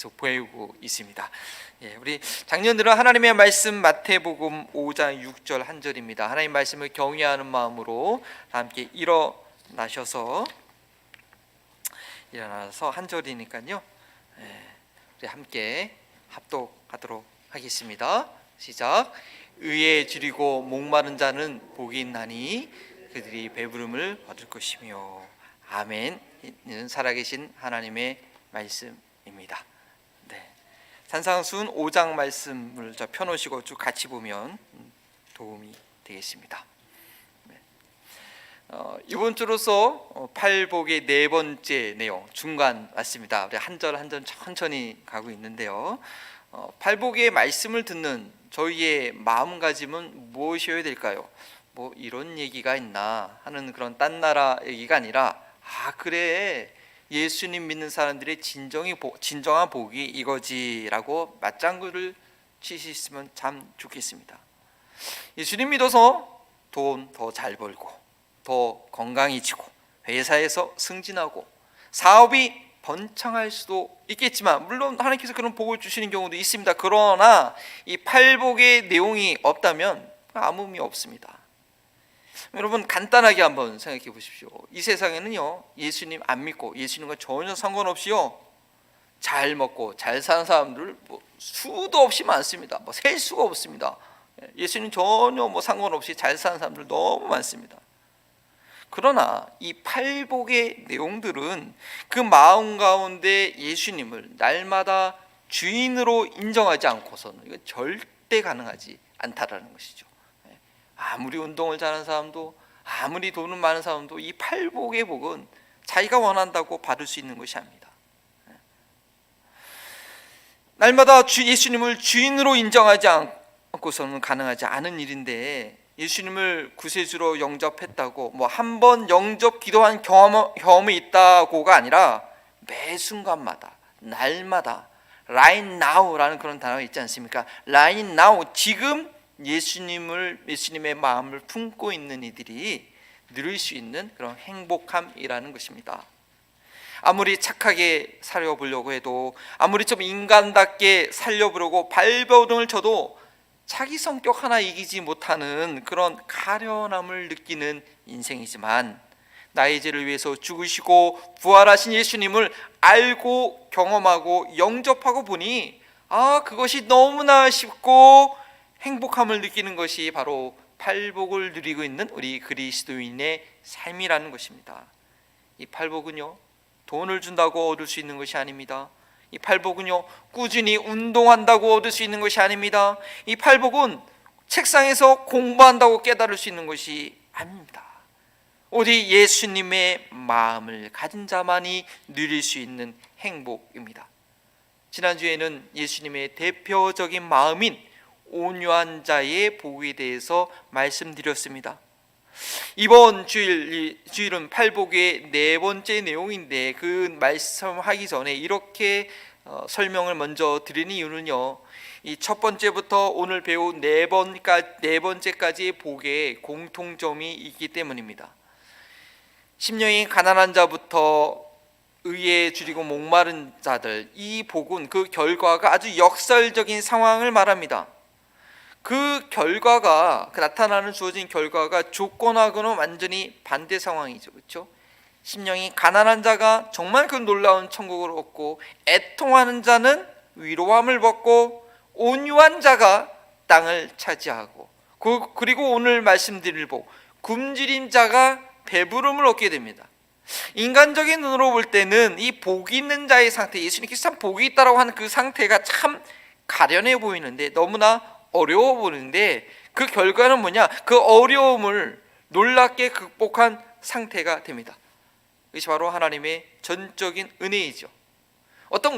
보이고 있습니다. 우리 작년들은 하나님의 말씀 마태복음 5장 6절 한 절입니다. 하나님 말씀을 경외하는 마음으로 함께 일어나서 한 절이니까요. 우리 함께 합독하도록 하겠습니다. 시작. 의에 줄이고 목마른 자는 복이 있나니 그들이 배부름을 얻을 것이며. 아멘. 이는 살아계신 하나님의 말씀입니다. 산상수훈 5장 말씀을 펴놓으시고 쭉 같이 보면 도움이 되겠습니다. 이번 주로서 팔복의 네 번째 내용 중간 맞습니다. 우리 한 절 한 절 천천히 가고 있는데요. 팔복의 말씀을 듣는 저희의 마음가짐은 무엇이어야 될까요? 뭐 이런 얘기가 있나 하는 그런 딴 나라 얘기가 아니라 그래 예수님 믿는 사람들의 진정한 복이 이거지라고 맞장구를 치셨으면 참 좋겠습니다. 예수님 믿어서 돈 더 잘 벌고 더 건강해지고 회사에서 승진하고 사업이 번창할 수도 있겠지만 물론 하나님께서 그런 복을 주시는 경우도 있습니다. 그러나 이 팔복의 내용이 없다면 아무 의미 없습니다. 여러분 간단하게 한번 생각해 보십시오. 이 세상에는요 예수님 안 믿고 예수님과 전혀 상관없이요 잘 먹고 잘 사는 사람들 수도 없이 많습니다. 셀 수가 없습니다. 예수님 전혀 상관없이 잘 사는 사람들 너무 많습니다. 그러나 이 팔복의 내용들은 그 마음 가운데 예수님을 날마다 주인으로 인정하지 않고서는 이건 절대 가능하지 않다라는 것이죠. 아무리 운동을 잘하는 사람도 아무리 돈은 많은 사람도 이 팔복의 복은 자기가 원한다고 받을 수 있는 것이 아닙니다. 날마다 예수님을 주인으로 인정하지 않고서는 가능하지 않은 일인데 예수님을 구세주로 영접했다고 한 번 영접 기도한 경험이 있다고가 아니라 매 순간마다 날마다 right now라는 그런 단어가 있지 않습니까? right now 지금 예수님의 마음을 품고 있는 이들이 누릴 수 있는 그런 행복함이라는 것입니다. 아무리 착하게 살려보려고 해도 아무리 좀 인간답게 살려보려고 발버둥을 쳐도 자기 성격 하나 이기지 못하는 그런 가련함을 느끼는 인생이지만 나의 죄를 위해서 죽으시고 부활하신 예수님을 알고 경험하고 영접하고 보니 그것이 너무나 쉽고 행복함을 느끼는 것이 바로 팔복을 누리고 있는 우리 그리스도인의 삶이라는 것입니다. 이 팔복은요 돈을 준다고 얻을 수 있는 것이 아닙니다. 이 팔복은요 꾸준히 운동한다고 얻을 수 있는 것이 아닙니다. 이 팔복은 책상에서 공부한다고 깨달을 수 있는 것이 아닙니다. 오직 예수님의 마음을 가진 자만이 누릴 수 있는 행복입니다. 지난주에는 예수님의 대표적인 마음인 온유한 자의 복에 대해서 말씀드렸습니다. 이번 주일은 팔복의 네 번째 내용인데 그 말씀하기 전에 이렇게 설명을 먼저 드리는 이유는요 이 첫 번째부터 오늘 배운 네 번째까지의 복에 공통점이 있기 때문입니다. 심령이 가난한 자부터 의에 줄이고 목마른 자들, 이 복은 그 결과가 아주 역설적인 상황을 말합니다. 그 결과가 나타나는 주어진 결과가 조건하고는 완전히 반대 상황이죠. 그렇죠? 심령이 가난한 자가 정말 그 놀라운 천국을 얻고 애통하는 자는 위로함을 받고 온유한 자가 땅을 차지하고 그리고 오늘 말씀드릴 복 굶주린 자가 배부름을 얻게 됩니다. 인간적인 눈으로 볼 때는 이 복이 있는 자의 상태, 예수님께서 참 복이 있다라고 하는 그 상태가 참 가련해 보이는데 너무나 어려워 보이는데 그 결과는 뭐냐? 그 어려움을 놀랍게 극복한 상태가 됩니다. 이것이 바로 하나님의 전적인 은혜이죠.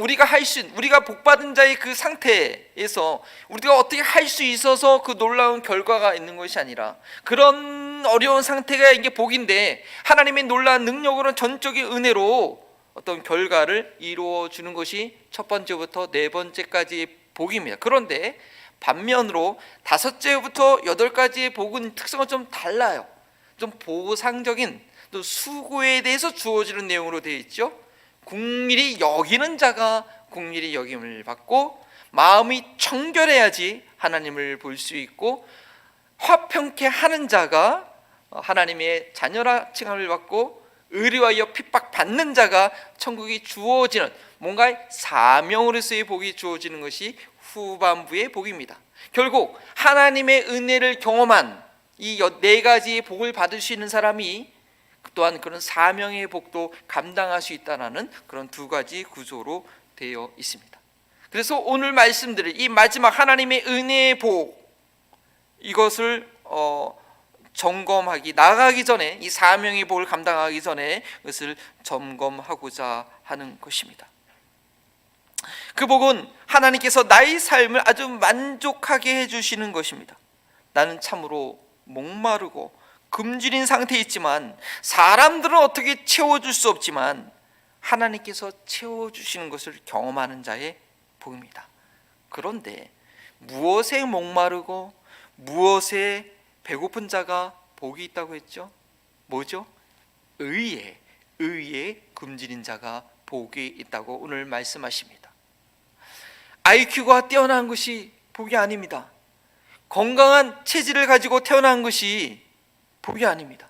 우리가 복받은 자의 그 상태에서 우리가 어떻게 할 수 있어서 그 놀라운 결과가 있는 것이 아니라 그런 어려운 상태가 이게 복인데 하나님의 놀라운 능력으로 전적인 은혜로 어떤 결과를 이루어 주는 것이 첫 번째부터 네 번째까지의 복입니다. 그런데 반면으로 5제부터 8가지의 복은 특성은 좀 달라요. 좀 보상적인 또 수고에 대해서 주어지는 내용으로 되어 있죠. 궁일이 여기는 자가 긍휼히 여김을 받고 마음이 청결해야지 하나님을 볼 수 있고, 화평케 하는 자가 하나님의 자녀라 칭함을 받고, 의리하여 핍박받는 자가 천국이 주어지는, 뭔가 사명으로서의 복이 주어지는 것이 후반부의 복입니다. 결국 하나님의 은혜를 경험한 이 네 가지의 복을 받을 수 있는 사람이 또한 그런 사명의 복도 감당할 수 있다는 그런 두 가지 구조로 되어 있습니다. 그래서 오늘 말씀드릴 이 마지막 하나님의 은혜의 복, 이것을 점검하기 나가기 전에, 이 사명의 복을 감당하기 전에 그것을 점검하고자 하는 것입니다. 그 복은 하나님께서 나의 삶을 아주 만족하게 해주시는 것입니다. 나는 참으로 목마르고 굶주린 상태에 있지만, 사람들은 어떻게 채워줄 수 없지만 하나님께서 채워주시는 것을 경험하는 자의 복입니다. 그런데 무엇에 목마르고 무엇에 배고픈 자가 복이 있다고 했죠? 뭐죠? 의에 굶주린 자가 복이 있다고 오늘 말씀하십니다. IQ가 뛰어난 것이 복이 아닙니다. 건강한 체질을 가지고 태어난 것이 복이 아닙니다.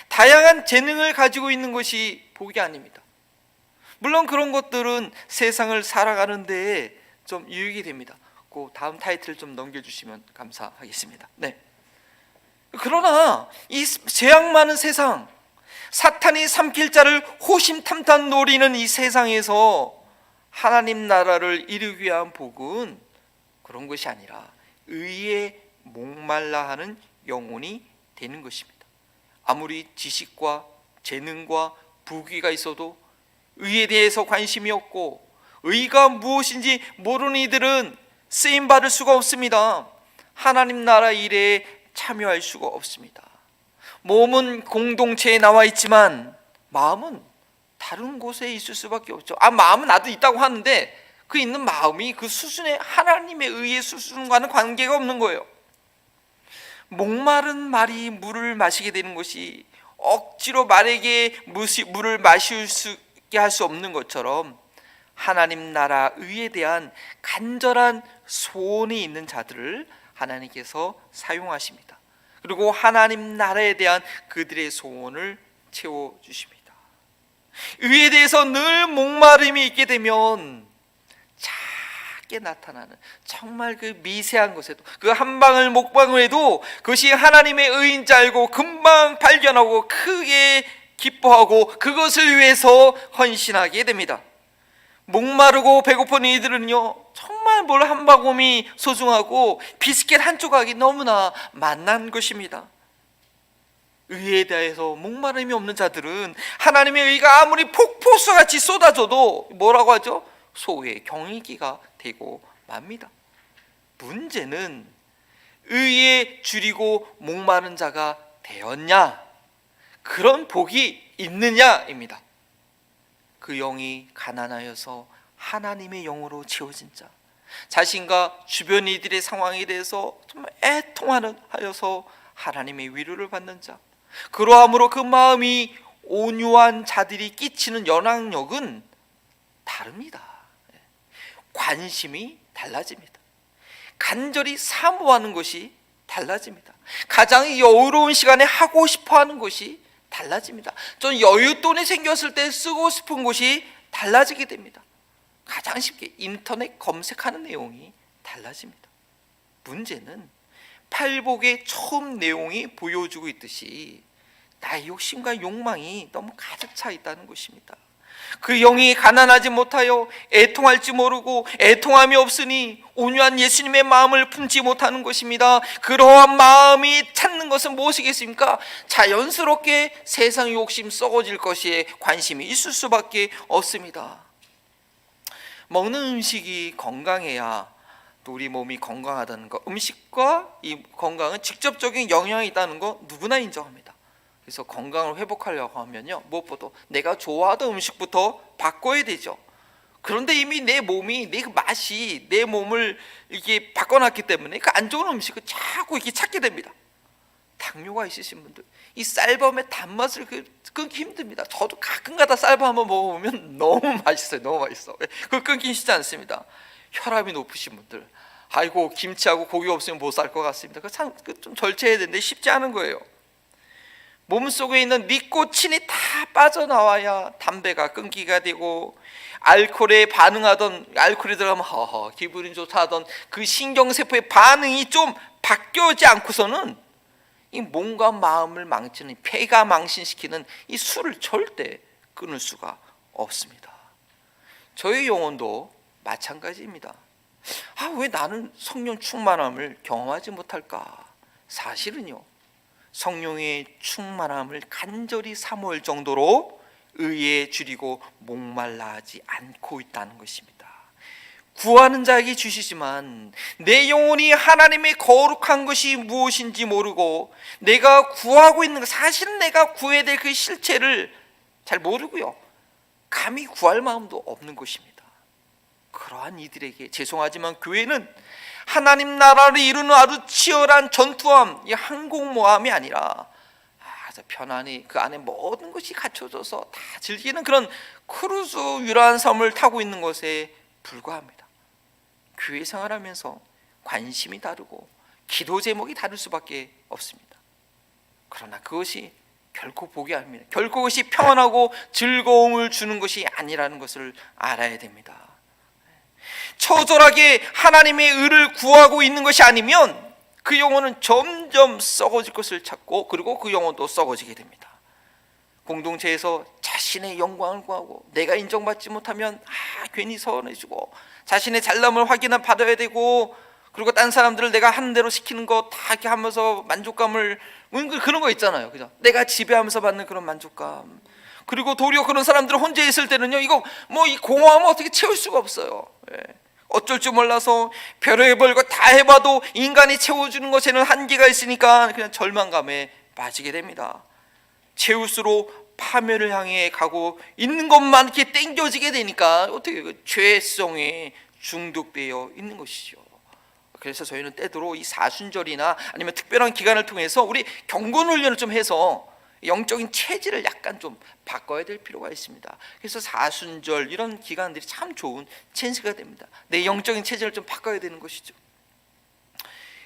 다양한 재능을 가지고 있는 것이 복이 아닙니다. 물론 그런 것들은 세상을 살아가는 데에 좀 유익이 됩니다. 그 다음 타이틀 좀 넘겨주시면 감사하겠습니다. 네. 그러나 이 죄악 많은 세상, 사탄이 삼킬 자를 호심탐탐 노리는 이 세상에서 하나님 나라를 이루기 위한 복은 그런 것이 아니라 의에 목말라 하는 영혼이 되는 것입니다. 아무리 지식과 재능과 부귀가 있어도 의에 대해서 관심이 없고, 의가 무엇인지 모르는 이들은 쓰임 받을 수가 없습니다. 하나님 나라 일에 참여할 수가 없습니다. 몸은 공동체에 나와 있지만 마음은 다른 곳에 있을 수밖에 없죠. 마음은 나도 있다고 하는데 그 있는 마음이 그 수준의 하나님의 의의 수준과는 관계가 없는 거예요. 목마른 말이 물을 마시게 되는 것이 억지로 말에게 물을 마시게 할 수 없는 것처럼, 하나님 나라 의에 대한 간절한 소원이 있는 자들을 하나님께서 사용하십니다. 그리고 하나님 나라에 대한 그들의 소원을 채워주십니다. 의에 대해서 늘 목마름이 있게 되면 작게 나타나는, 정말 그 미세한 것에도, 그 한 방울 목방울에도 그것이 하나님의 의인 줄 알고 금방 발견하고 크게 기뻐하고 그것을 위해서 헌신하게 됩니다. 목마르고 배고픈 이들은요, 정말 물 한 방울이 소중하고 비스켓 한 조각이 너무나 만난 것입니다. 의에 대해서 목마름이 없는 자들은 하나님의 의가 아무리 폭포수같이 쏟아져도 뭐라고 하죠? 소의 경이기가 되고 맙니다. 문제는 의에 줄이고 목마른 자가 되었냐, 그런 복이 있느냐입니다. 그 영이 가난하여서 하나님의 영으로 채워진 자, 자신과 주변 이들의 상황에 대해서 정말 애통하여서 하나님의 위로를 받는 자, 그러함으로 그 마음이 온유한 자들이 끼치는 영향력은 다릅니다. 관심이 달라집니다. 간절히 사모하는 것이 달라집니다. 가장 여유로운 시간에 하고 싶어하는 것이 달라집니다. 좀 여윳돈이 생겼을 때 쓰고 싶은 것이 달라지게 됩니다. 가장 쉽게 인터넷 검색하는 내용이 달라집니다. 문제는 팔복의 처음 내용이 보여주고 있듯이 나의 욕심과 욕망이 너무 가득 차 있다는 것입니다. 그 영이 가난하지 못하여 애통할지 모르고 애통함이 없으니 온유한 예수님의 마음을 품지 못하는 것입니다. 그러한 마음이 찾는 것은 무엇이겠습니까? 자연스럽게 세상 욕심 썩어질 것에 관심이 있을 수밖에 없습니다. 먹는 음식이 건강해야 또 우리 몸이 건강하다는 것, 음식과 이 건강은 직접적인 영향이 있다는 거 누구나 인정합니다. 그래서 건강을 회복하려고 하면요, 무엇보다 내가 좋아하던 음식부터 바꿔야 되죠. 그런데 이미 내 몸이, 내 맛이 내 몸을 이렇게 바꿔놨기 때문에 그 안 좋은 음식을 자꾸 이렇게 찾게 됩니다. 당뇨가 있으신 분들 이 쌀밥의 단맛을 끊기 힘듭니다. 저도 가끔가다 쌀밥 한번 먹어보면 너무 맛있어요. 너무 맛있어. 그거 끊기 쉽지 않습니다. 혈압이 높으신 분들, 아이고 김치하고 고기 없으면 못 살 것 같습니다. 좀 절제해야 되는데 쉽지 않은 거예요. 몸속에 있는 니코틴이 다 빠져나와야 담배가 끊기가 되고, 알코올에 반응하던, 알코올이 들어가면 허허 기분이 좋다 하던 그 신경세포의 반응이 좀 바뀌지 않고서는 이 몸과 마음을 망치는, 폐가 망신시키는 이 술을 절대 끊을 수가 없습니다. 저희 영혼도 마찬가지입니다. 왜 나는 성령 충만함을 경험하지 못할까? 사실은요, 성령의 충만함을 간절히 사모할 정도로 의에 줄이고 목말라 하지 않고 있다는 것입니다. 구하는 자에게 주시지만 내 영혼이 하나님의 거룩한 것이 무엇인지 모르고, 내가 구하고 있는 것, 사실은 내가 구해야 될 그 실체를 잘 모르고요, 감히 구할 마음도 없는 것입니다. 그러한 이들에게 죄송하지만 교회는 하나님 나라를 이루는 아주 치열한 전투함, 이 항공모함이 아니라 아주 편안히 그 안에 모든 것이 갖춰져서 다 즐기는 그런 크루즈 유라한 섬을 타고 있는 것에 불과합니다. 교회 생활하면서 관심이 다르고 기도 제목이 다를 수밖에 없습니다. 그러나 그것이 결코 복이 아닙니다. 결코 그것이 평안하고 즐거움을 주는 것이 아니라는 것을 알아야 됩니다. 처절하게 하나님의 의를 구하고 있는 것이 아니면 그 영혼은 점점 썩어질 것을 찾고, 그리고 그 영혼도 썩어지게 됩니다. 공동체에서 자신의 영광을 구하고 내가 인정받지 못하면 괜히 서운해지고, 자신의 잘남을 받아야 되고, 그리고 딴 사람들을 내가 하는 대로 시키는 거 다 이렇게 하면서 만족감을, 그런 거 있잖아요. 그죠? 내가 지배하면서 받는 그런 만족감. 그리고 도리어 그런 사람들은 혼자 있을 때는요, 이거 이 공허함을 어떻게 채울 수가 없어요. 어쩔 줄 몰라서 별의별 거 다 해봐도 인간이 채워주는 것에는 한계가 있으니까 그냥 절망감에 빠지게 됩니다. 채울수록 파멸을 향해 가고 있는 것만 이렇게 땡겨지게 되니까 어떻게 그 죄성에 중독되어 있는 것이죠. 그래서 저희는 때도로 이 사순절이나 아니면 특별한 기간을 통해서 우리 경건 훈련을 좀 해서 영적인 체질을 약간 좀 바꿔야 될 필요가 있습니다. 그래서 사순절 이런 기간들이 참 좋은 찬스가 됩니다. 내 영적인 체질을 좀 바꿔야 되는 것이죠.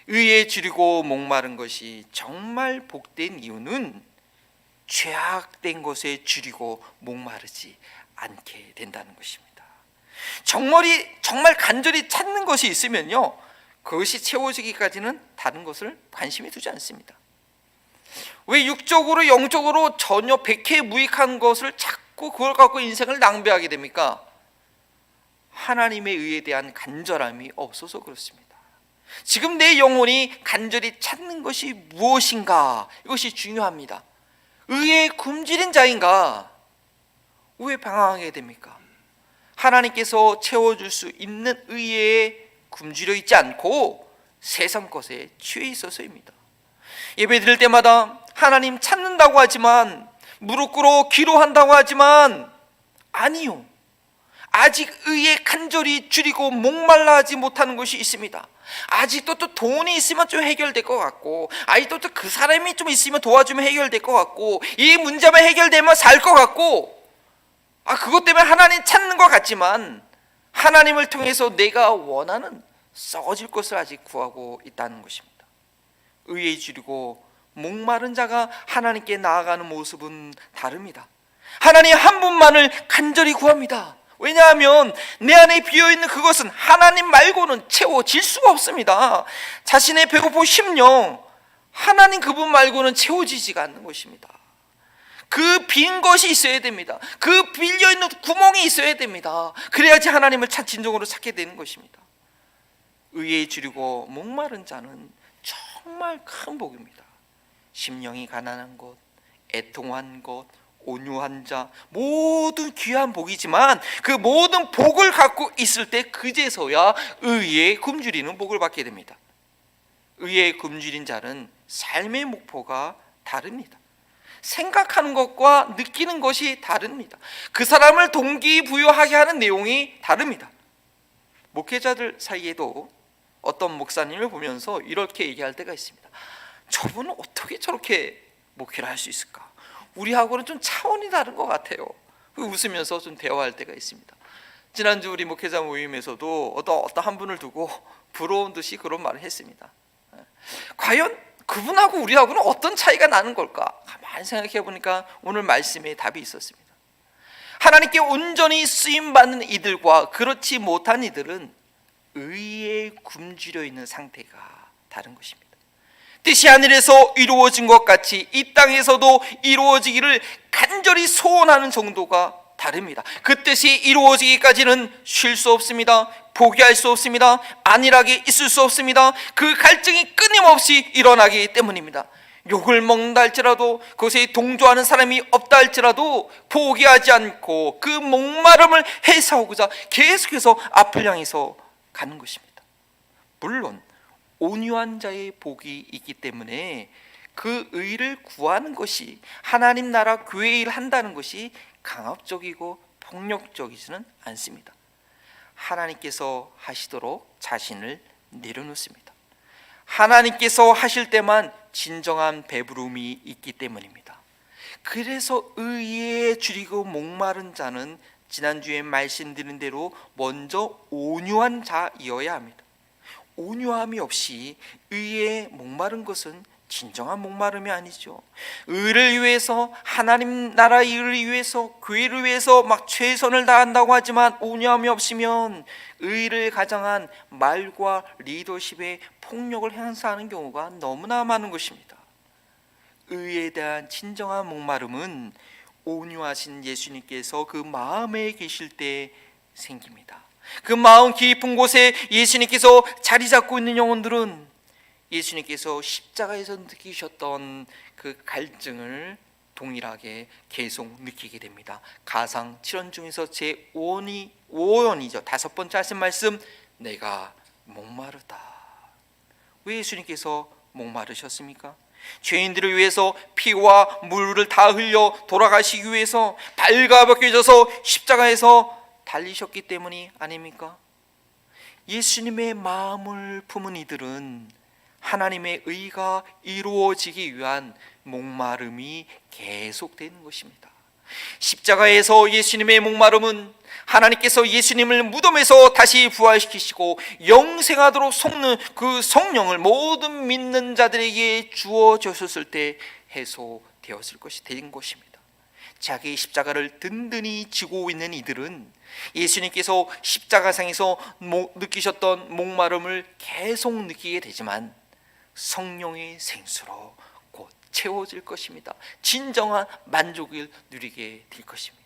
의에 줄이고 목마른 것이 정말 복된 이유는 죄악된 것에 줄이고 목마르지 않게 된다는 것입니다. 정말 간절히 찾는 것이 있으면요, 그것이 채워지기까지는 다른 것을 관심이 두지 않습니다. 왜 육적으로 영적으로 전혀 백해무익한 것을 자꾸 그걸 갖고 인생을 낭비하게 됩니까? 하나님의 의에 대한 간절함이 없어서 그렇습니다. 지금 내 영혼이 간절히 찾는 것이 무엇인가, 이것이 중요합니다. 의에 굶주린 자인가? 왜 방황하게 됩니까? 하나님께서 채워줄 수 있는 의에 굶주려 있지 않고 세상 것에 취해 있어서입니다. 예배 드릴 때마다 하나님 찾는다고 하지만, 무릎 꿇어 기도한다고 하지만, 아니요, 아직 의에 간절히 줄이고 목말라 하지 못하는 것이 있습니다. 아직도 또 돈이 있으면 좀 해결될 것 같고, 아직도 또 그 사람이 좀 있으면 도와주면 해결될 것 같고, 이 문제만 해결되면 살 것 같고, 그것 때문에 하나님 찾는 것 같지만 하나님을 통해서 내가 원하는 썩어질 것을 아직 구하고 있다는 것입니다. 의에 줄이고 목마른 자가 하나님께 나아가는 모습은 다릅니다. 하나님 한 분만을 간절히 구합니다. 왜냐하면 내 안에 비어있는 그것은 하나님 말고는 채워질 수가 없습니다. 자신의 배고픈 심령, 하나님 그분 말고는 채워지지가 않는 것입니다. 그 빈 것이 있어야 됩니다. 그 빌려있는 구멍이 있어야 됩니다. 그래야지 하나님을 진정으로 찾게 되는 것입니다. 의에 줄이고 목마른 자는 정말 큰 복입니다. 심령이 가난한 것, 애통한 것, 온유한 자, 모든 귀한 복이지만 그 모든 복을 갖고 있을 때 그제서야 의에 굶주리는 복을 받게 됩니다. 의에 굶주린 자는 삶의 목표가 다릅니다. 생각하는 것과 느끼는 것이 다릅니다. 그 사람을 동기부여하게 하는 내용이 다릅니다. 목회자들 사이에도 어떤 목사님을 보면서 이렇게 얘기할 때가 있습니다. 저분은 어떻게 저렇게 목회를 할 수 있을까? 우리하고는 좀 차원이 다른 것 같아요. 웃으면서 좀 대화할 때가 있습니다. 지난주 우리 목회자 모임에서도 어떤 한 분을 두고 부러운 듯이 그런 말을 했습니다. 과연 그분하고 우리하고는 어떤 차이가 나는 걸까? 가만히 생각해 보니까 오늘 말씀에 답이 있었습니다. 하나님께 온전히 쓰임받는 이들과 그렇지 못한 이들은 의에 굶주려 있는 상태가 다른 것입니다. 뜻이 하늘에서 이루어진 것 같이 이 땅에서도 이루어지기를 간절히 소원하는 정도가 다릅니다. 그 뜻이 이루어지기까지는 쉴 수 없습니다. 포기할 수 없습니다. 안일하게 있을 수 없습니다. 그 갈증이 끊임없이 일어나기 때문입니다. 욕을 먹는다 할지라도 그것에 동조하는 사람이 없다 할지라도 포기하지 않고 그 목마름을 해소하고자 계속해서 앞을 향해서 가는 것입니다. 물론 온유한 자의 복이 있기 때문에 그 의를 구하는 것이, 하나님 나라 교회 일을 한다는 것이 강압적이고 폭력적이지는 않습니다. 하나님께서 하시도록 자신을 내려놓습니다. 하나님께서 하실 때만 진정한 배부름이 있기 때문입니다. 그래서 의에 줄이고 목마른 자는 지난주에 말씀드린 대로 먼저 온유한 자이어야 합니다. 온유함이 없이 의에 목마른 것은 진정한 목마름이 아니죠. 의를 위해서, 하나님 나라의 일을 위해서, 교회를 위해서 막 최선을 다한다고 하지만 온유함이 없으면 의를 가장한 말과 리더십에 폭력을 행사하는 경우가 너무나 많은 것입니다. 의에 대한 진정한 목마름은 온유하신 예수님께서 그 마음에 계실 때 생깁니다. 그 마음 깊은 곳에 예수님께서 자리 잡고 있는 영혼들은 예수님께서 십자가에서 느끼셨던 그 갈증을 동일하게 계속 느끼게 됩니다. 가상 7원 중에서 제 5원이죠. 다섯 번째 하신 말씀, 내가 목마르다. 왜 예수님께서 목마르셨습니까? 죄인들을 위해서 피와 물을 다 흘려 돌아가시기 위해서 발가벗겨져서 십자가에서 달리셨기 때문이 아닙니까? 예수님의 마음을 품은 이들은 하나님의 의가 이루어지기 위한 목마름이 계속되는 것입니다. 십자가에서 예수님의 목마름은 하나님께서 예수님을 무덤에서 다시 부활시키시고 영생하도록 섞는 그 성령을 모든 믿는 자들에게 주어졌을 때 해소되었을 것이 된 것입니다. 자기의 십자가를 든든히 지고 있는 이들은 예수님께서 십자가상에서 느끼셨던 목마름을 계속 느끼게 되지만 성령의 생수로 곧 채워질 것입니다. 진정한 만족을 누리게 될 것입니다.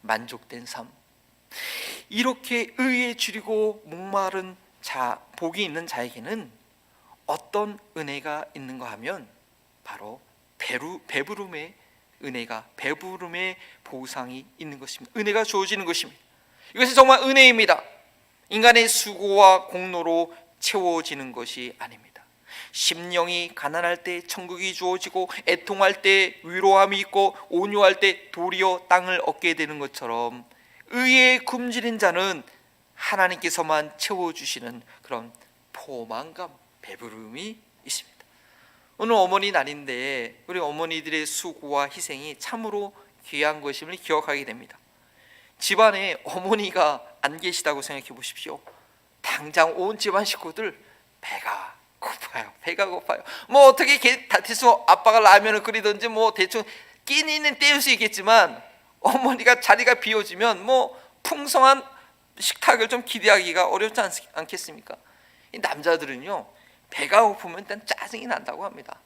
만족된 삶, 이렇게 의에 줄이고 목마른 자, 복이 있는 자에게는 어떤 은혜가 있는가 하면 바로 배부름의 은혜가, 배부름의 보상이 있는 것입니다. 은혜가 주어지는 것입니다. 이것이 정말 은혜입니다. 인간의 수고와 공로로 채워지는 것이 아닙니다. 심령이 가난할 때 천국이 주어지고 애통할 때 위로함이 있고 온유할 때 도리어 땅을 얻게 되는 것처럼 의에 굶주린 자는 하나님께서만 채워주시는 그런 포만감, 배부름이 있습니다. 오늘 어머니 날인데 우리 어머니들의 수고와 희생이 참으로 귀한 것임을 기억하게 됩니다. 집안에 어머니가 안 계시다고 생각해 보십시오. 당장 온 집안 식구들 배가 고파요. 뭐 어떻게 대충 아빠가 라면을 끓이든지 뭐 대충 끼니는 때울 수 있겠지만 어머니가 자리가 비워지면 뭐 풍성한 식탁을 좀 기대하기가 어렵지 않겠습니까? 이 남자들은요, 배가 고프면 일단 짜증이 난다고 합니다.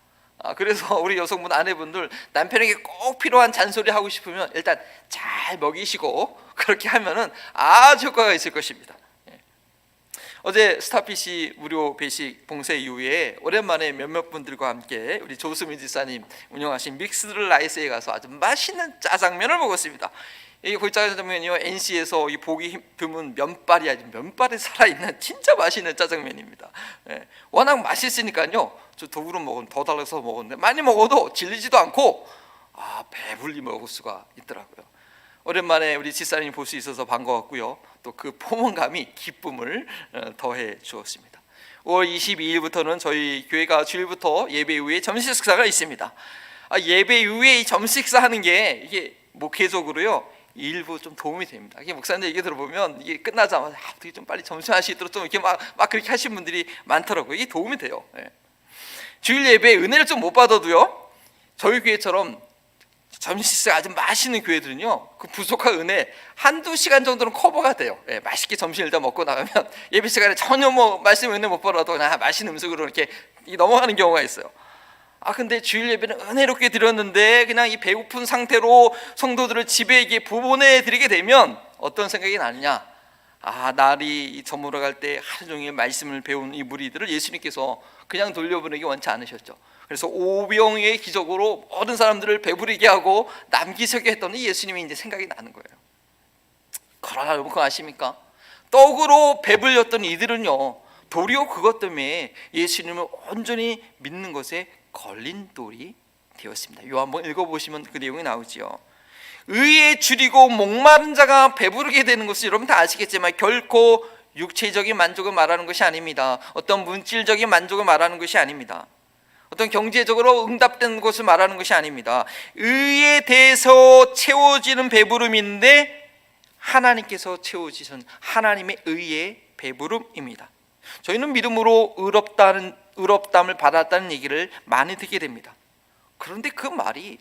그래서 우리 여성분 아내분들 남편에게 꼭 필요한 잔소리 하고 싶으면 일단 잘 먹이시고 그렇게 하면은 아주 효과가 있을 것입니다. 어제 스타피시 무료 배식 봉쇄 이후에 오랜만에 몇몇 분들과 함께 우리 조수민 지사님 운영하신 믹스드 라이스에 가서 아주 맛있는 짜장면을 먹었습니다. 이 짜장면이요, NC에서 이 보기 드문 면발이 아주 면발에 살아있는 진짜 맛있는 짜장면입니다. 워낙 맛있으니까요, 저 더불어 먹은 더 달라서 먹었는데 많이 먹어도 질리지도 않고 배불리 먹을 수가 있더라고요. 오랜만에 우리 지사님 볼 수 있어서 반가웠고요. 또 그 포만감이 기쁨을 더해 주었습니다. 5월 22일부터는 저희 교회가 주일부터 예배 이후에 점심 식사가 있습니다. 예배 이후에 이 점심 식사 하는 게 이게 목회적으로요 일부 좀 도움이 됩니다. 이게 목사님들 얘기 들어보면 이게 끝나자마자 어떻게 좀 빨리 점심 하시도록 좀 이렇게 막 그렇게 하신 분들이 많더라고요. 이게 도움이 돼요. 주일 예배 은혜를 좀 못 받아도요 저희 교회처럼 점심 식사 아주 맛있는 교회들은요 그 부족한 은혜 한두 시간 정도는 커버가 돼요. 맛있게 점심 일단 먹고 나가면 예배 시간에 전혀 뭐 말씀 은혜 못 받아도 그냥 맛있는 음식으로 이렇게 넘어가는 경우가 있어요. 근데 주일 예배는 은혜롭게 드렸는데 그냥 이 배고픈 상태로 성도들을 집에 보내드리게 되면 어떤 생각이 나느냐? 날이 저물어 갈 때 하루 종일 말씀을 배운 이 무리들을 예수님께서 그냥 돌려보내기 원치 않으셨죠. 그래서 오병이의 기적으로 모든 사람들을 배부르게 하고 남기시게 했던 예수님이 이제 생각이 나는 거예요. 그러나 여러분 그거 아십니까? 떡으로 배불렸던 이들은요 도리어 그것 때문에 예수님을 온전히 믿는 것에 걸림돌이 되었습니다. 요 한번 읽어보시면 그 내용이 나오지요. 의에 줄이고 목마른 자가 배부르게 되는 것은 여러분 다 아시겠지만 결코 육체적인 만족을 말하는 것이 아닙니다. 어떤 물질적인 만족을 말하는 것이 아닙니다. 어떤 경제적으로 응답된 것을 말하는 것이 아닙니다. 의에 대해서 채워지는 배부름인데 하나님께서 채워지신 하나님의 의의 배부름입니다. 저희는 믿음으로 의롭담을 받았다는 얘기를 많이 듣게 됩니다. 그런데 그 말이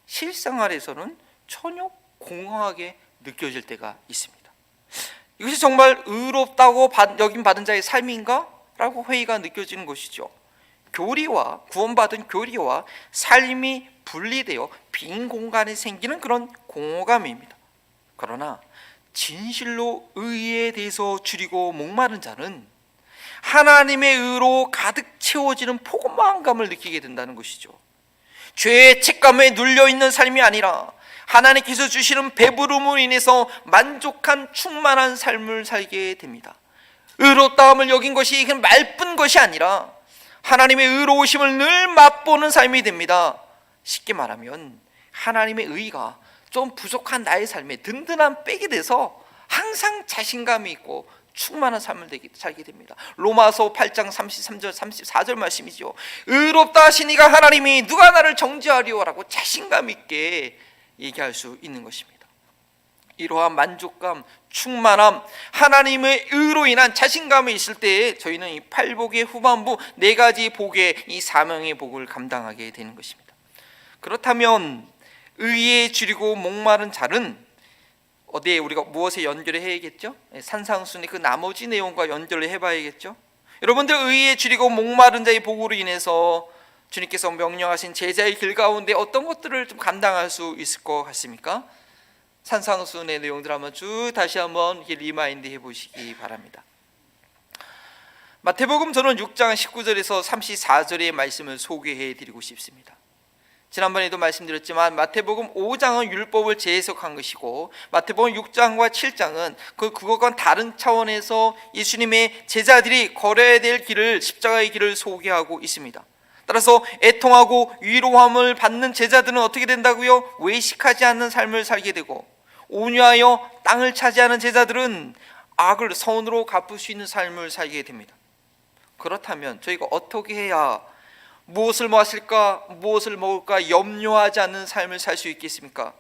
실생활에서는 전혀 공허하게 느껴질 때가 있습니다. 이것이 정말 의롭다고 여김 받은 자의 삶인가? 라고 회의가 느껴지는 것이죠. 구원받은 교리와 삶이 분리되어 빈 공간에 생기는 그런 공허감입니다. 그러나 진실로 의에 대해서 줄이고 목마른 자는 하나님의 의로 가득 채워지는 포만감을 느끼게 된다는 것이죠. 죄의 책감에 눌려있는 삶이 아니라 하나님께서 주시는 배부름으로 인해서 만족한 충만한 삶을 살게 됩니다. 의롭다함을 여긴 것이 말뿐 것이 아니라 하나님의 의로우심을 늘 맛보는 삶이 됩니다. 쉽게 말하면 하나님의 의가 좀 부족한 나의 삶에 든든한 백이 돼서 항상 자신감이 있고 충만한 삶을 살게 됩니다. 로마서 8장 33절 34절 말씀이죠. 의롭다 하시니가 하나님이 누가 나를 정죄하리오라고 자신감 있게 얘기할 수 있는 것입니다. 이러한 만족감, 충만함, 하나님의 의로 인한 자신감이 있을 때에 저희는 이 팔복의 후반부 4가지 복의 이 사명의 복을 감당하게 되는 것입니다. 그렇다면 의에 줄이고 목마른 자는 어디에 우리가 무엇에 연결을 해야겠죠? 산상순의 그 나머지 내용과 연결을 해봐야겠죠? 여러분들 의에 줄이고 목마른 자의 복으로 인해서 주님께서 명령하신 제자의 길 가운데 어떤 것들을 좀 감당할 수 있을 것 같습니까? 산상순의 내용들 한번 쭉 다시 한번 리마인드 해보시기 바랍니다. 마태복음 저는 6장 19절에서 34절의 말씀을 소개해 드리고 싶습니다. 지난번에도 말씀드렸지만 마태복음 5장은 율법을 재해석한 것이고 마태복음 6장과 7장은 그것과는 다른 차원에서 예수님의 제자들이 걸어야 될 길을, 십자가의 길을 소개하고 있습니다. 따라서 애통하고 위로함을 받는 제자들은 어떻게 된다고요? 외식하지 않는 삶을 살게 되고, 온유하여 땅을 차지하는 제자들은 악을 선으로 갚을 수 있는 삶을 살게 됩니다. 그렇다면 저희가 어떻게 해야 무엇을 마실까, 무엇을 먹을까 염려하지 않는 삶을 살 수 있겠습니까?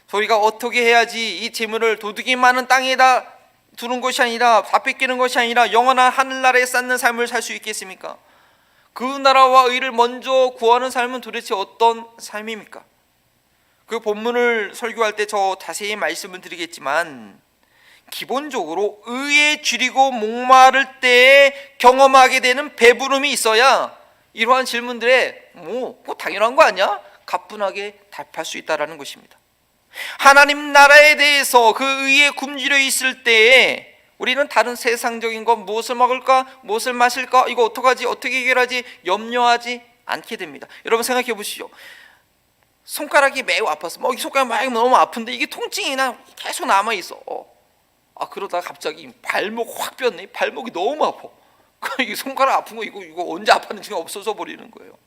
저희가 어떻게 해야지 이 재물을 도둑이 많은 땅에다 두는 것이 아니라, 다 뺏기는 것이 아니라 영원한 하늘나라에 쌓는 삶을 살 수 있겠습니까? 그 나라와 의를 먼저 구하는 삶은 도대체 어떤 삶입니까? 그 본문을 설교할 때 저 자세히 말씀을 드리겠지만, 기본적으로 의에 줄이고 목마를 때에 경험하게 되는 배부름이 있어야 이러한 질문들에 뭐 당연한 거 아니야? 가뿐하게 답할 수 있다는 것입니다. 하나님 나라에 대해서 그 의에 굶주려 있을 때에 우리는 다른 세상적인 것, 무엇을 먹을까, 무엇을 마실까, 이거 어떡하지, 어떻게 해결하지 염려하지 않게 됩니다. 여러분 생각해 보시죠. 손가락이 매우 아파서 이 손가락 막 너무 아픈데 이게 통증이 계속 남아 있어. 그러다가 갑자기 발목 확 뼈네. 발목이 너무 아파. 이게 손가락 아픈 거 이거 언제 아팠는지 없어져 버리는 거예요.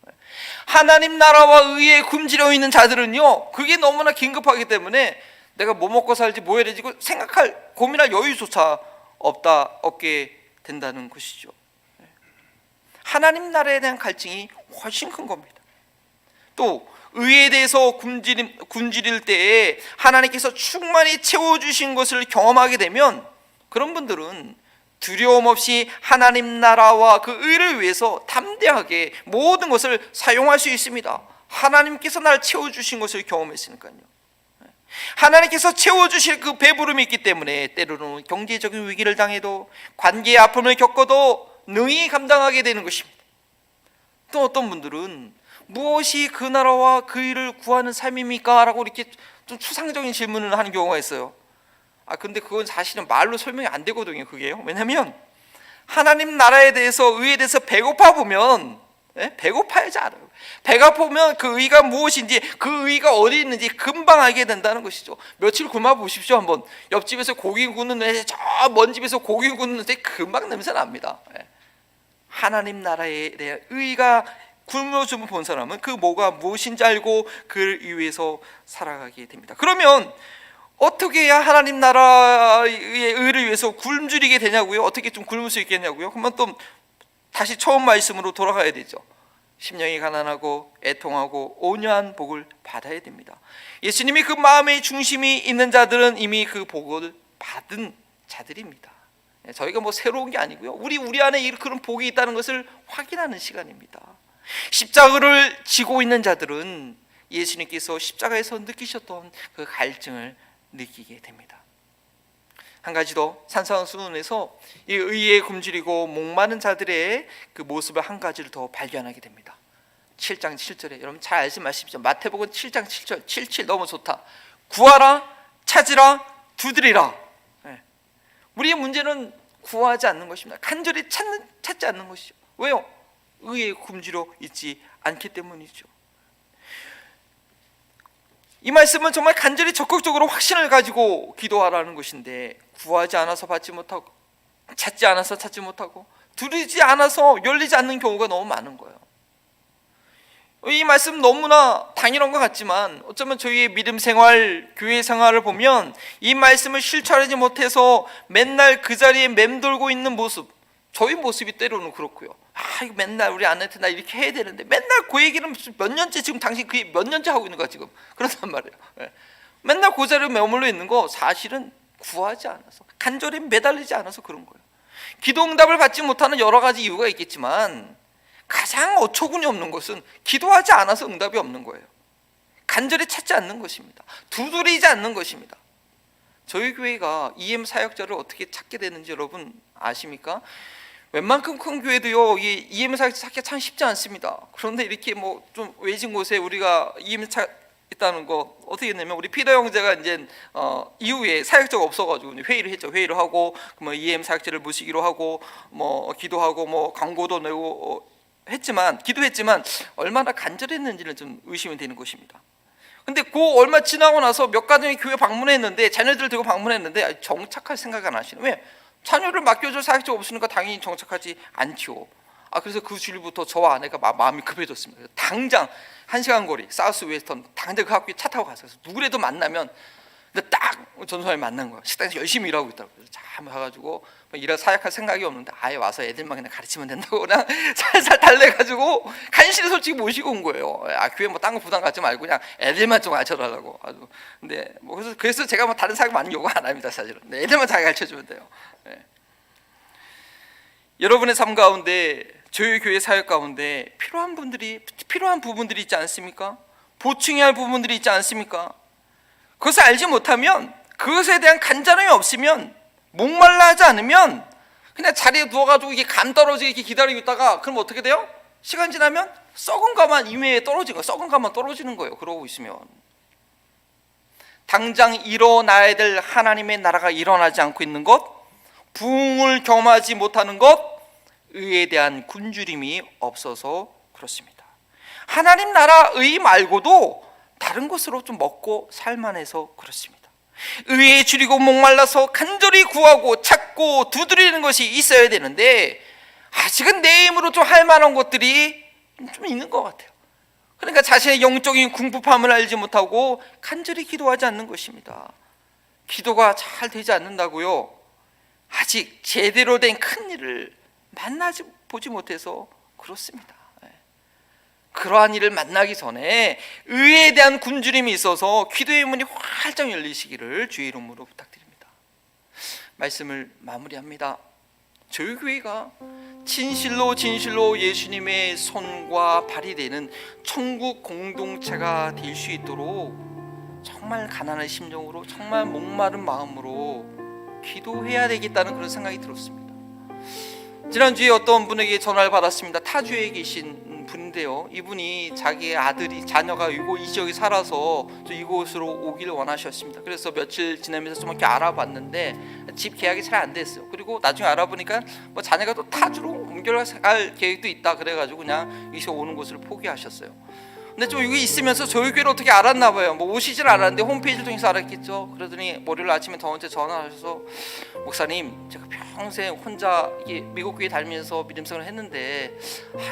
하나님 나라와 의에 굶주려 있는 자들은요, 그게 너무나 긴급하기 때문에 내가 뭐 먹고 살지, 뭐 해야 되지 고민할 여유조차 없게 된다는 것이죠. 하나님 나라에 대한 갈증이 훨씬 큰 겁니다. 또 의에 대해서 굶주릴 때에 하나님께서 충만히 채워주신 것을 경험하게 되면 그런 분들은 두려움 없이 하나님 나라와 그 의를 위해서 담대하게 모든 것을 사용할 수 있습니다. 하나님께서 날 채워주신 것을 경험했으니까요. 하나님께서 채워주실 그 배부름이 있기 때문에 때로는 경제적인 위기를 당해도, 관계의 아픔을 겪어도 능히 감당하게 되는 것입니다. 또 어떤 분들은 무엇이 그 나라와 그 일을 구하는 삶입니까? 라고 이렇게 좀 추상적인 질문을 하는 경우가 있어요. 근데 그건 사실은 말로 설명이 안 되거든요. 그게요. 왜냐하면 하나님 나라에 대해서, 의에 대해서 배고파 보면, 배고파야지 알아요. 배가 보면 그 의가 무엇인지, 그 의가 어디 있는지 금방 알게 된다는 것이죠. 며칠 굶어 보십시오. 한번 옆집에서 고기 굽는데, 저 먼 집에서 고기 굽는데 금방 냄새 납니다. 하나님 나라에 대한 의가 굶어주면 본 사람은 그 뭐가 무엇인지 알고 그를 위해서 살아가게 됩니다. 그러면 어떻게 해야 하나님 나라의 의를 위해서 굶주리게 되냐고요? 어떻게 좀 굶을 수 있겠냐고요? 그러면 또 다시 처음 말씀으로 돌아가야 되죠. 심령이 가난하고 애통하고 온유한 복을 받아야 됩니다. 예수님이 그 마음의 중심이 있는 자들은 이미 그 복을 받은 자들입니다. 저희가 뭐 새로운 게 아니고요. 우리 안에 그런 복이 있다는 것을 확인하는 시간입니다. 십자가를 지고 있는 자들은 예수님께서 십자가에서 느끼셨던 그 갈증을 느끼게 됩니다. 한 가지 더, 산상수훈에서 이 의에 굶주리고 목마른 자들의 그 모습을 한 가지를 더 발견하게 됩니다. 7장 7절에 여러분 잘 알지 마십시오. 마태복음 7장 7절 77 너무 좋다. 구하라, 찾으라, 두드리라. 우리의 문제는 구하지 않는 것입니다. 간절히 찾지 않는 것이죠. 왜요? 의에 굶주려 있지 않기 때문이죠. 이 말씀은 정말 간절히 적극적으로 확신을 가지고 기도하라는 것인데, 구하지 않아서 받지 못하고, 찾지 않아서 찾지 못하고, 두드리지 않아서 열리지 않는 경우가 너무 많은 거예요. 이 말씀 너무나 당연한 것 같지만 어쩌면 저희의 믿음 생활, 교회 생활을 보면 이 말씀을 실천하지 못해서 맨날 그 자리에 맴돌고 있는 모습, 저희 모습이 때로는 그렇고요. 이거 맨날 우리 아내한테 나 이렇게 해야 되는데 맨날 그 얘기는 몇 년째, 지금 당신 그 몇 년째 하고 있는 거야 지금. 그렇단 말이에요. 맨날 그 자리에 머물러 있는 거 사실은 구하지 않아서, 간절히 매달리지 않아서 그런 거예요. 기도 응답을 받지 못하는 여러 가지 이유가 있겠지만 가장 어처구니 없는 것은 기도하지 않아서 응답이 없는 거예요. 간절히 찾지 않는 것입니다. 두드리지 않는 것입니다. 저희 교회가 EM 사역자를 어떻게 찾게 되는지 여러분 아십니까? 웬만큼 큰 교회도요, 이 EM 사역자 찾기가 참 쉽지 않습니다. 그런데 이렇게 뭐 좀 외진 곳에 우리가 EM 있다는 거 어떻게 했냐면, 우리 피더 형제가 이제 이후에 사역자가 없어가지고 회의를 했죠. 회의를 하고 뭐 EM 사역자를 모시기로 하고 뭐 기도하고 뭐 광고도 내고 기도했지만 얼마나 간절했는지는 좀 의심이 되는 것입니다. 근데 그 얼마 지나고 나서 몇 가정의 교회 방문했는데, 자녀들 들고 방문했는데 정착할 생각이 안 하시는. 왜? 자녀를 맡겨줄 사역자가 없으니까 당연히 정착하지 않죠. 그래서 그 주일부터 저와 아내가 마음이 급해졌습니다. 당장 1시간 거리 사우스 웨스턴 당장 그 학교에 차 타고 갔어요. 누구라도 만나면, 근데 딱 전소환이 만난 거야. 식당에서 열심히 일하고 있더라고요. 그래서 참 가가지고 사역할 생각이 없는데 아예 와서 애들만 그냥 가르치면 된다고 그냥 살살 달래가지고 간신히 솔직히 모시고 온 거예요. 교회 뭐 딴 거 부담 갖지 말고 그냥 애들만 좀 가르쳐달라고. 근데 뭐 그래서 제가 뭐 다른 사역 많이 요구 안 합니다 사실은. 근데 애들만 잘 가르쳐주면 돼요. 여러분의 삶 가운데, 저희 교회 사역 가운데 필요한 부분들이 있지 않습니까? 보충해야 할 부분들이 있지 않습니까? 그것을 알지 못하면, 그것에 대한 간절함이 없으면, 목말라 하지 않으면 그냥 자리에 누워가지고 이게 감 떨어지게 이렇게 기다리고 있다가, 그럼 어떻게 돼요? 시간 지나면 썩은 가만 이외에 떨어지고, 썩은 가만 떨어지는 거예요. 그러고 있으면 당장 일어나야 될 하나님의 나라가 일어나지 않고 있는 것, 부흥을 경험하지 못하는 것, 의에 대한 굶주림이 없어서 그렇습니다. 하나님 나라 의 말고도 다른 것으로 좀 먹고 살만해서 그렇습니다. 의에 줄이고 목말라서 간절히 구하고 찾고 두드리는 것이 있어야 되는데, 아직은 내 힘으로 좀 할 만한 것들이 좀 있는 것 같아요. 그러니까 자신의 영적인 궁핍함을 알지 못하고 간절히 기도하지 않는 것입니다. 기도가 잘 되지 않는다고요? 아직 제대로 된 큰 일을 보지 못해서 그렇습니다. 그러한 일을 만나기 전에 의에 대한 굶주림이 있어서 기도의 문이 활짝 열리시기를 주의 이름으로 부탁드립니다. 말씀을 마무리합니다. 저희 교회가 진실로 예수님의 손과 발이 되는 천국 공동체가 될 수 있도록 정말 가난한 심정으로, 정말 목마른 마음으로 기도해야 되겠다는 그런 생각이 들었습니다. 지난주에 어떤 분에게 전화를 받았습니다. 타주에 계신 분인데요, 이분이 자기의 아들이, 자녀가 이 지역에 살아서 이곳으로 오기를 원하셨습니다. 그래서 며칠 지나면서 좀 이렇게 알아봤는데 집 계약이 잘 안 됐어요. 그리고 나중에 알아보니까 뭐 자녀가 또 타주로 옮겨갈 계획도 있다 그래가지고 그냥 이곳에 오는 곳을 포기하셨어요. 근데 좀 이게 있으면서 저희 교회를 어떻게 알았나 봐요. 뭐 오시질 않았는데 홈페이지를 통해서 알았겠죠. 그러더니 월요일 아침에 저한테 전화하셔서, 목사님, 제가 평생 혼자 이게 미국 교회 다니면서 믿음 생활을 했는데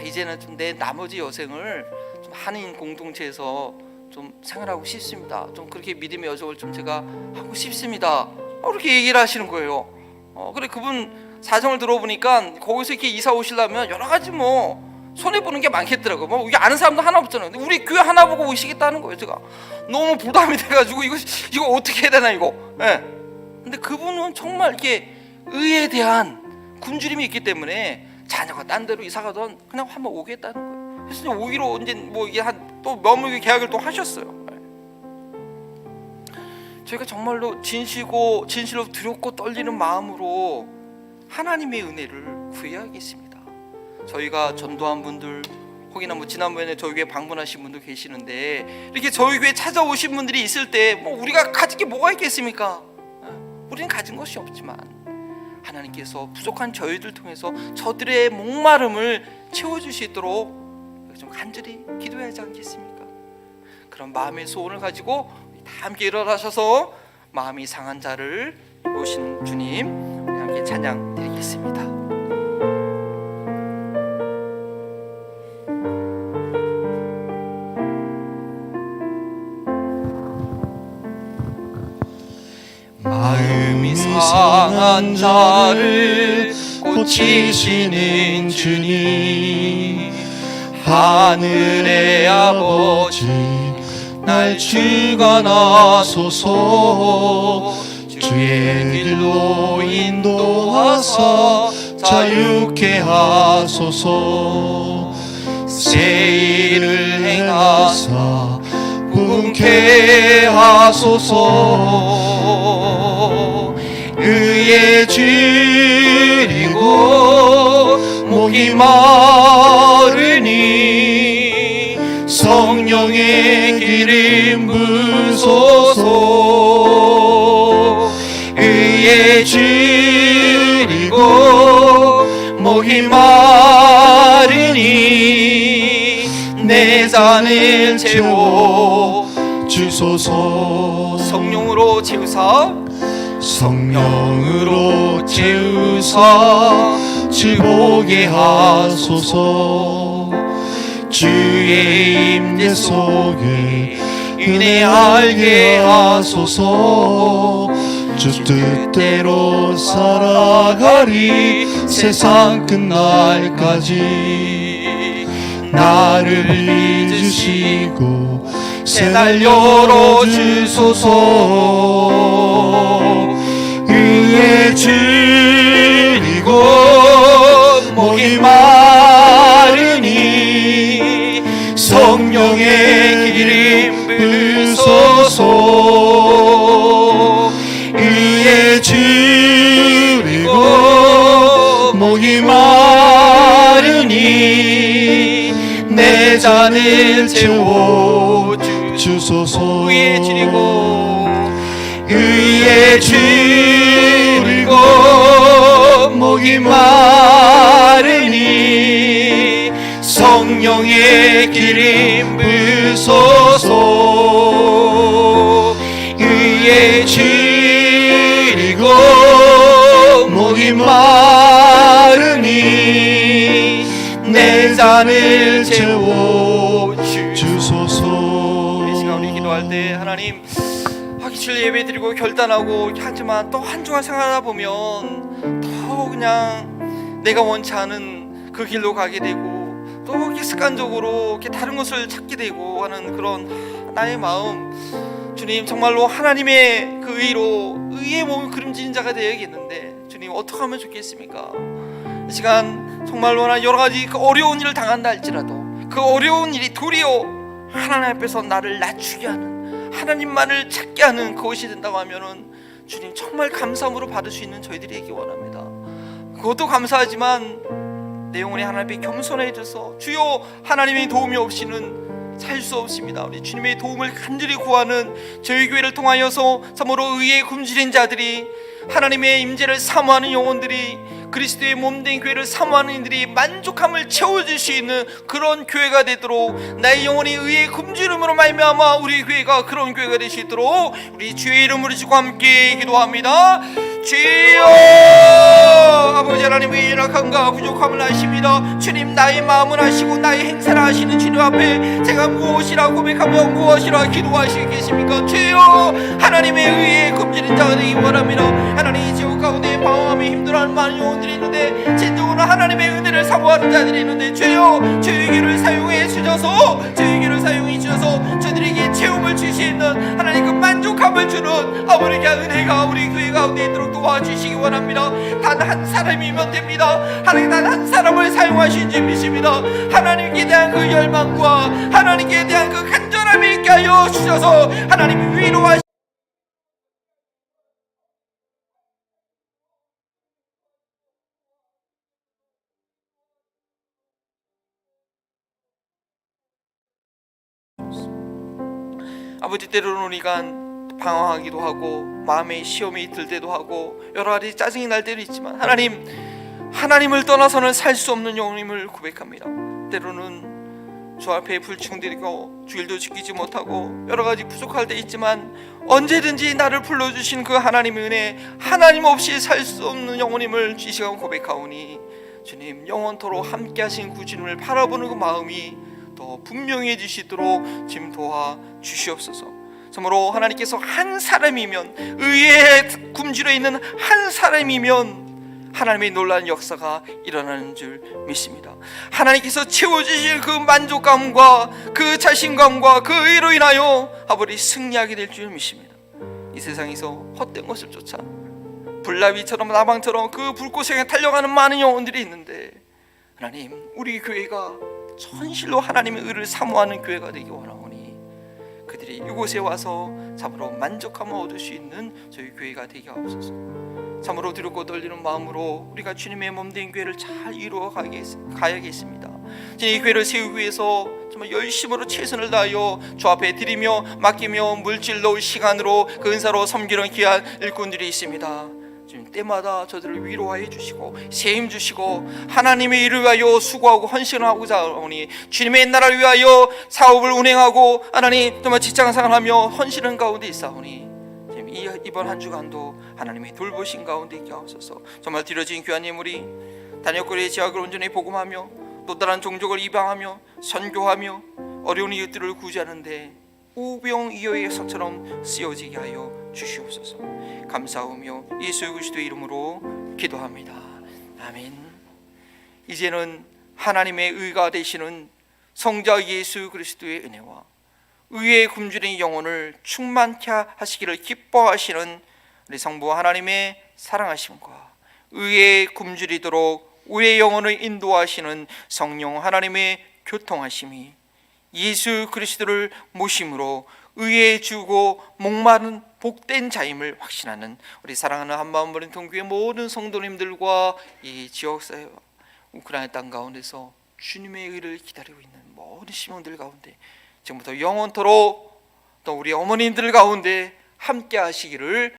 이제는 좀 내 나머지 여생을 좀 한인 공동체에서 좀 생활하고 싶습니다. 좀 그렇게 믿음의 여정을 좀 제가 하고 싶습니다. 그렇게 얘기를 하시는 거예요. 그래 그분 사정을 들어보니까 거기서 이렇게 이사 오시려면 여러 가지 뭐 손해 보는 게 많겠더라고. 뭐 이게 아는 사람도 하나 없잖아요. 근데 우리 교회 하나 보고 오시겠다는 거예요. 제가 너무 부담이 돼가지고 이거 어떻게 해야 되나 이거. 예. 근데 그분은 정말 이렇게 의에 대한 굶주림이 있기 때문에 자녀가 딴 데로 이사 가던 그냥 한번 오겠다는 거예요. 그래서 오기로 이제 뭐 이게 한 또 머물기 계약을 또 하셨어요. 저희가 정말로 진실로 두렵고 떨리는 마음으로 하나님의 은혜를 구해야겠습니다. 저희가 전도한 분들, 혹이나 뭐 지난번에 저희 교회 방문하신 분도 계시는데 이렇게 저희 교회 찾아오신 분들이 있을 때 뭐 우리가 가진 게 뭐가 있겠습니까? 우리는 가진 것이 없지만 하나님께서 부족한 저희들 통해서 저들의 목마름을 채워줄 수 있도록 좀 간절히 기도해야 하지 않겠습니까? 그런 마음의 소원을 가지고 다 함께 일어나셔서 마음이 상한 자를 오신 주님 함께 찬양 드리겠습니다. 마음이 상한 자를 고치시는 주님, 하늘의 아버지 날 주관하소서. 주의 길로 인도하사 자유케 하소서. 새 일을 행하사 부흥케 하소서. 의에 줄이고 목이 마르니 성령의 기름 부소서. 의에 줄이고 목이 마르니 내 잔을 채워 주소서. 성령으로 채우사, 성령으로 채우사 주보게 하소서. 주의 임재 속에 은혜 알게 하소서. 주 뜻대로 살아가리 세상 끝날까지. 나를 잊으시고 새날 열어주소서. 의에 줄이고 목이 마르니 성령의 기름 부소서. 의에 줄이고 목이 마르니 내 잔을 채워 주소서. 의에 줄이고 목이 마르니 성령의 기름 부소서. 의에 줄이고 목이 마르니 내 잔을 채워 주소서. 이 시간 우리 기도할 때 하나님 기출 예배드리고 결단하고 하지만 또 한 주간 생활하다 보면 더 그냥 내가 원치 않은 그 길로 가게 되고 또 이렇게 습관적으로 이렇게 다른 것을 찾게 되고 하는 그런 나의 마음, 주님 정말로 하나님의 그 의의 몸을 그림지는 자가 되어야겠는데 주님 어떻게 하면 좋겠습니까? 이 시간 정말로 여러 가지 그 어려운 일을 당한다 할지라도 그 어려운 일이 도리어 하나님 앞에서 나를 낮추게 하는, 하나님만을 찾게 하는 그것이 된다고 하면은 주님 정말 감사함으로 받을 수 있는 저희들이 되기 원합니다. 그것도 감사하지만 내 영혼이 하나님 앞에 겸손해져서 주여 하나님의 도움이 없이는 살 수 없습니다. 우리 주님의 도움을 간절히 구하는 저희 교회를 통하여서 참으로 의에 굶주린 자들이, 하나님의 임재를 사모하는 영혼들이, 그리스도의 몸된 교회를 사모하는 이들이 만족함을 채워줄 수 있는 그런 교회가 되도록, 나의 영혼이 의에 굶주림으로 말미암아 우리 교회가 그런 교회가 될 수 있도록 우리 주의 이름으로 지고 함께 기도합니다. 주여, 아버지 하나님의 연약함과 부족함을 아십니다. 주님, 나의 마음을 아시고 나의 행사를 아시는 주님 앞에 제가 무엇이라 고백하며 무엇이라 기도하시겠습니까? 주여, 하나님의 의에 굶주린 자가 되기 원합니다. 하나님, 지옥 가운데 방황하며 힘들어하는 많은 영혼들이 있는데 진정으로 하나님의 은혜를 사모하는 자들이 있는데 주여, 저희에게를 사용해 주셔서, 저희에게를 사용해 주셔서 저들에게 체험을 주시는 하나님 그 만족함을 주는 아버지 은혜가 우리 교회 가운데 있도록 도와주시기 원합니다. 단 한 사람이면 됩니다. 하나님, 단 한 사람을 사용하신 줄 믿습니다. 하나님께 대한 그 열망과 하나님께 대한 그 간절함이 있게 하여 주셔서 하나님이 위로하시 아버지, 때로는 우리가 방황하기도 하고 마음에 시험이 들 때도 하고 여러 가지 짜증이 날 때도 있지만 하나님을 떠나서는 살 수 없는 영혼임을 고백합니다. 때로는 주 앞에 불충들이고 주일도 지키지 못하고 여러 가지 부족할 때 있지만 언제든지 나를 불러주신 그 하나님의 은혜, 하나님 없이 살 수 없는 영혼임을 이 시간 고백하오니 주님, 영원토록 함께 하신 구주님을 바라보는 그 마음이 더 분명해지시도록 지금 도와 주시옵소서. 참으로 하나님께서 한 사람이면, 의에 굶주려 있는 한 사람이면 하나님의 놀라운 역사가 일어나는 줄 믿습니다. 하나님께서 채워주실 그 만족감과 그 자신감과 그 의로 인하여 아버지 승리하게 될 줄 믿습니다. 이 세상에서 헛된 것을 쫓아 불나비처럼 나방처럼 그 불꽃에 달려가는 많은 영혼들이 있는데 하나님, 우리 교회가 전실로 하나님의 의를 사모하는 교회가 되기 원하오니 그들이 이곳에 와서 참으로 만족함을 얻을 수 있는 저희 교회가 되게 하옵소서. 참으로 두렵고 떨리는 마음으로 우리가 주님의 몸된 교회를 잘 이루어 가야겠습니다. 이 교회를 세우기 위해서 정말 열심으로 최선을 다하여 주 앞에 드리며 맡기며 물질로 시간으로 그 은사로 섬기는 귀한 일꾼들이 있습니다. 주님, 때마다 저들을 위로하여 주시고 세임 주시고 하나님의 일을 위하여 수고하고 헌신하고자 하오니 주님의 나라를 위하여 사업을 운행하고 하나님 정말 직장생활을 하며 헌신하는 가운데 있사오니 이번 한 주간도 하나님의 돌보신 가운데 있게 하옵소서. 정말 드려진 귀한 예물이 단역거리의 지역을 온전히 복음하며 또 다른 종족을 이방하며 선교하며 어려운 이웃들을 구제하는데 오병이어의 성처럼 쓰여지게 하여 주시옵소서. 감사하며 예수 그리스도의 이름으로 기도합니다. 아멘. 이제는 하나님의 의가 되시는 성자 예수 그리스도의 은혜와 의에 굶주린 영혼을 충만케 하시기를 기뻐하시는 우리 성부 하나님의 사랑하심과 의에 굶주리도록 우리의 영혼을 인도하시는 성령 하나님의 교통하심이 예수 그리스도를 모심으로 의에 주고 목마른 복된 자임을 확신하는 우리 사랑하는 한마음 버린 동교회 모든 성도님들과 이 지역사회와 우크라이나 땅 가운데서 주님의 의를 기다리고 있는 모든 시민들 가운데 지금부터 영원토록 또 우리 어머님들 가운데 함께 하시기를